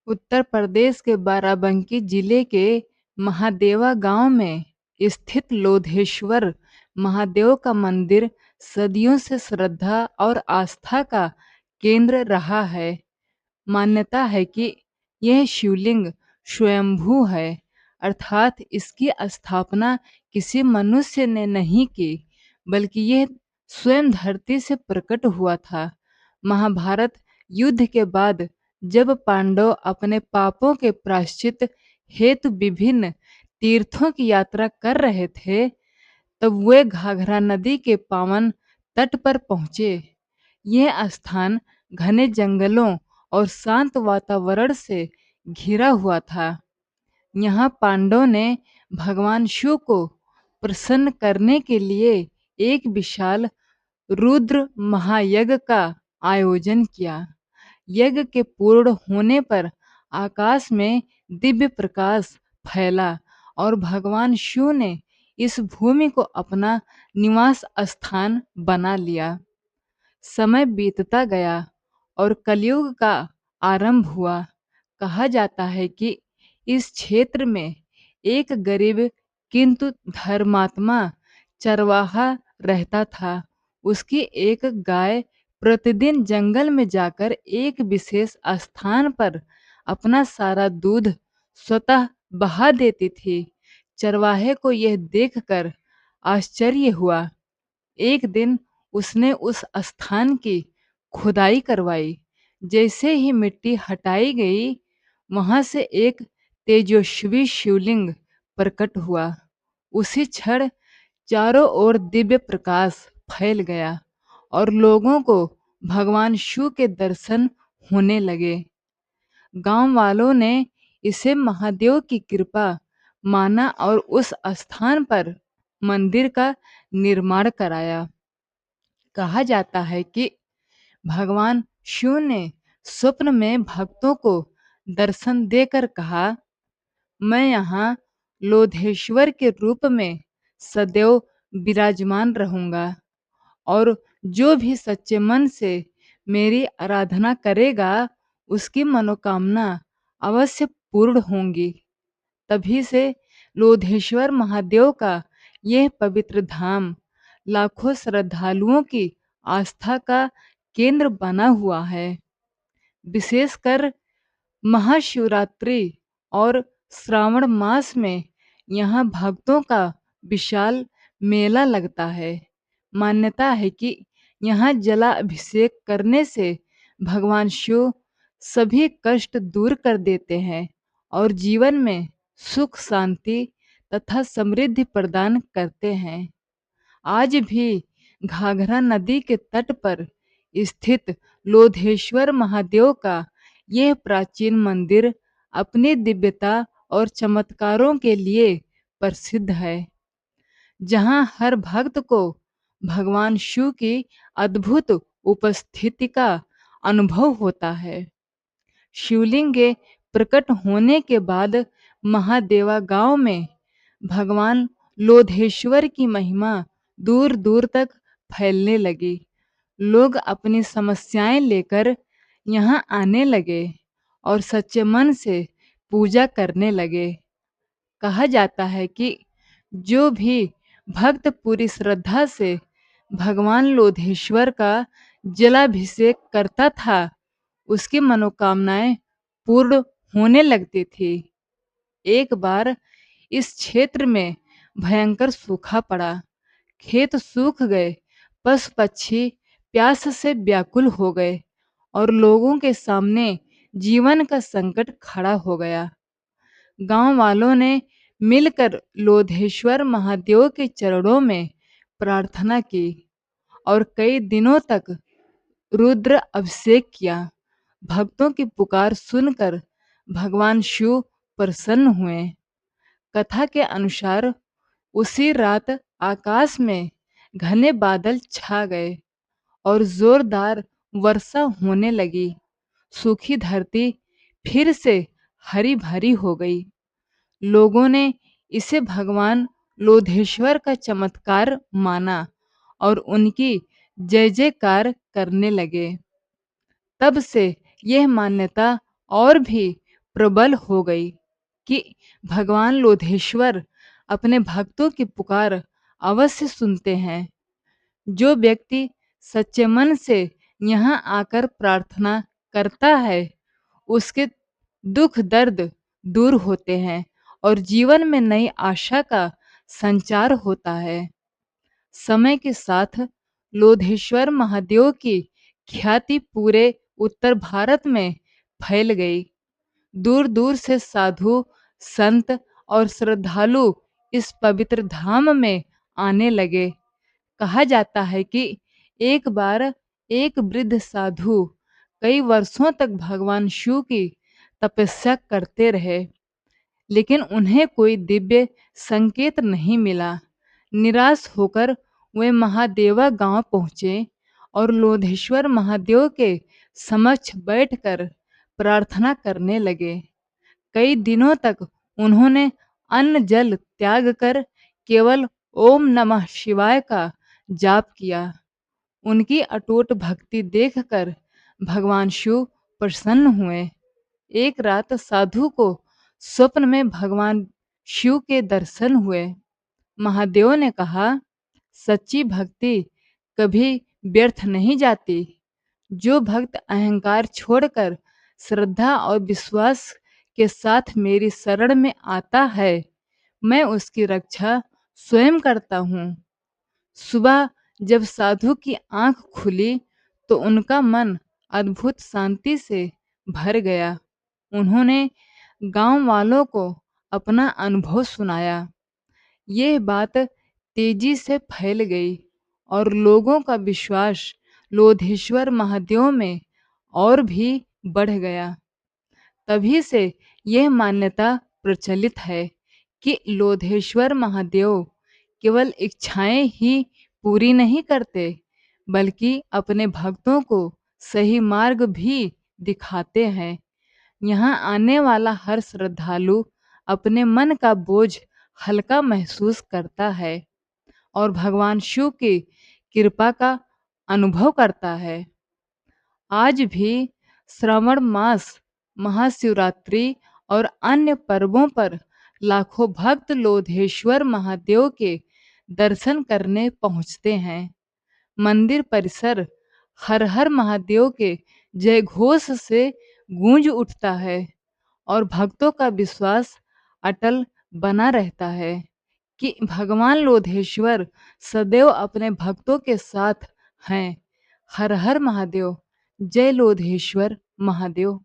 उत्तर प्रदेश के बाराबंकी जिले के महादेवा गांव में स्थित लोधेश्वर महादेव का मंदिर सदियों से श्रद्धा और आस्था का केंद्र रहा है। मान्यता है कि यह शिवलिंग स्वयंभू है, अर्थात इसकी स्थापना किसी मनुष्य ने नहीं की, बल्कि यह स्वयं धरती से प्रकट हुआ था। महाभारत युद्ध के बाद जब पांडव अपने पापों के प्रायश्चित हेतु विभिन्न तीर्थों की यात्रा कर रहे थे, तब वे घाघरा नदी के पावन तट पर पहुंचे। यह स्थान घने जंगलों और शांत वातावरण से घिरा हुआ था। यहाँ पांडवों ने भगवान शिव को प्रसन्न करने के लिए एक विशाल रुद्र महायज्ञ का आयोजन किया। यज्ञ के पूर्ण होने पर आकाश में दिव्य प्रकाश फैला और भगवान शिव ने इस भूमि को अपना निवास स्थान बना लिया। समय बीतता गया और कलयुग का आरंभ हुआ। कहा जाता है कि इस क्षेत्र में एक गरीब किंतु धर्मात्मा चरवाहा रहता था। उसकी एक गाय प्रतिदिन जंगल में जाकर एक विशेष स्थान पर अपना सारा दूध स्वतः बहा देती थी। चरवाहे को यह देखकर आश्चर्य हुआ। एक दिन उसने उस स्थान की खुदाई करवाई। जैसे ही मिट्टी हटाई गई, वहां से एक तेजस्वी शिवलिंग प्रकट हुआ। उसी क्षण चारों ओर दिव्य प्रकाश फैल गया और लोगों को भगवान शिव के दर्शन होने लगे। गांव वालों ने इसे महादेव की कृपा माना और उस स्थान पर मंदिर का निर्माण कराया। कहा जाता है कि भगवान शिव ने स्वप्न में भक्तों को दर्शन देकर कहा, मैं यहाँ लोधेश्वर के रूप में सदैव विराजमान रहूंगा और जो भी सच्चे मन से मेरी आराधना करेगा उसकी मनोकामना अवश्य पूर्ण होंगी। तभी से लोधेश्वर महादेव का यह पवित्र धाम लाखों श्रद्धालुओं की आस्था का केंद्र बना हुआ है। विशेषकर महाशिवरात्रि और श्रावण मास में यहाँ भक्तों का विशाल मेला लगता है। मान्यता है कि यहाँ जलाभिषेक करने से भगवान शिव सभी कष्ट दूर कर देते हैं और जीवन में सुख शांति तथा समृद्धि प्रदान करते हैं। आज भी घाघरा नदी के तट पर स्थित लोधेश्वर महादेव का यह प्राचीन मंदिर अपनी दिव्यता और चमत्कारों के लिए प्रसिद्ध है, जहां हर भक्त को भगवान शिव की अद्भुत उपस्थिति का अनुभव होता है। शिवलिंग के प्रकट होने के बाद महादेवा गांव में भगवान लोधेश्वर की महिमा दूर दूर तक फैलने लगी। लोग अपनी समस्याएं लेकर यहाँ आने लगे और सच्चे मन से पूजा करने लगे। कहा जाता है कि जो भी भक्त पूरी श्रद्धा से भगवान लोधेश्वर का जलाभिषेक करता था, उसकी मनोकामनाएं पूर्ण होने लगती थी। एक बार इस क्षेत्र में भयंकर सूखा पड़ा। खेत सूख गए, पशु पक्षी प्यास से व्याकुल हो गए और लोगों के सामने जीवन का संकट खड़ा हो गया। गांव वालों ने मिलकर लोधेश्वर महादेव के चरणों में प्रार्थना की और कई दिनों तक रुद्र अभिषेक किया। भक्तों की पुकार सुनकर भगवान शिव प्रसन्न हुए। कथा के अनुसार उसी रात आकाश में घने बादल छा गए और जोरदार वर्षा होने लगी। सूखी धरती फिर से हरी भरी हो गई। लोगों ने इसे भगवान लोधेश्वर का चमत्कार माना और उनकी जय जयकार करने लगे। तब से यह मान्यता और भी प्रबल हो गई कि भगवान लोधेश्वर अपने भक्तों की पुकार अवश्य सुनते हैं। जो व्यक्ति सच्चे मन से यहाँ आकर प्रार्थना करता है, उसके दुख दर्द दूर होते हैं और जीवन में नई आशा का संचार होता है। समय के साथ लोधेश्वर महादेव की ख्याति पूरे उत्तर भारत में फैल गई। दूर दूर से साधु, संत और श्रद्धालु इस पवित्र धाम में आने लगे। कहा जाता है कि एक बार एक वृद्ध साधु कई वर्षों तक भगवान शिव की तपस्या करते रहे, लेकिन उन्हें कोई दिव्य संकेत नहीं मिला। निराश होकर वे महादेवा गांव पहुँचे और लोधेश्वर महादेव के समक्ष बैठकर प्रार्थना करने लगे। कई दिनों तक उन्होंने अन्न जल त्याग कर केवल ओम नमः शिवाय का जाप किया। उनकी अटूट भक्ति देखकर भगवान शिव प्रसन्न हुए। एक रात साधु को स्वप्न में भगवान शिव के दर्शन हुए। महादेव ने कहा, सच्ची भक्ति कभी व्यर्थ नहीं जाती। जो भक्त अहंकार छोड़कर श्रद्धा और विश्वास के साथ मेरी शरण में आता है, मैं उसकी रक्षा स्वयं करता हूँ। सुबह जब साधु की आंख खुली तो उनका मन अद्भुत शांति से भर गया। उन्होंने गांव वालों को अपना अनुभव सुनाया। यह बात तेजी से फैल गई और लोगों का विश्वास लोधेश्वर महादेव में और भी बढ़ गया। तभी से यह मान्यता प्रचलित है कि लोधेश्वर महादेव केवल इच्छाएं ही पूरी नहीं करते, बल्कि अपने भक्तों को सही मार्ग भी दिखाते हैं। यहाँ आने वाला हर श्रद्धालु अपने मन का बोझ हल्का महसूस करता है और भगवान शिव की कृपा का अनुभव करता है। आज भी श्रावण मास, महाशिवरात्रि और अन्य पर्वों पर लाखों भक्त लोधेश्वर महादेव के दर्शन करने पहुंचते हैं। मंदिर परिसर हर हर महादेव के जय घोष से गूंज उठता है और भक्तों का विश्वास अटल बना रहता है कि भगवान लोधेश्वर सदैव अपने भक्तों के साथ हैं। हर हर महादेव। जय लोधेश्वर महादेव।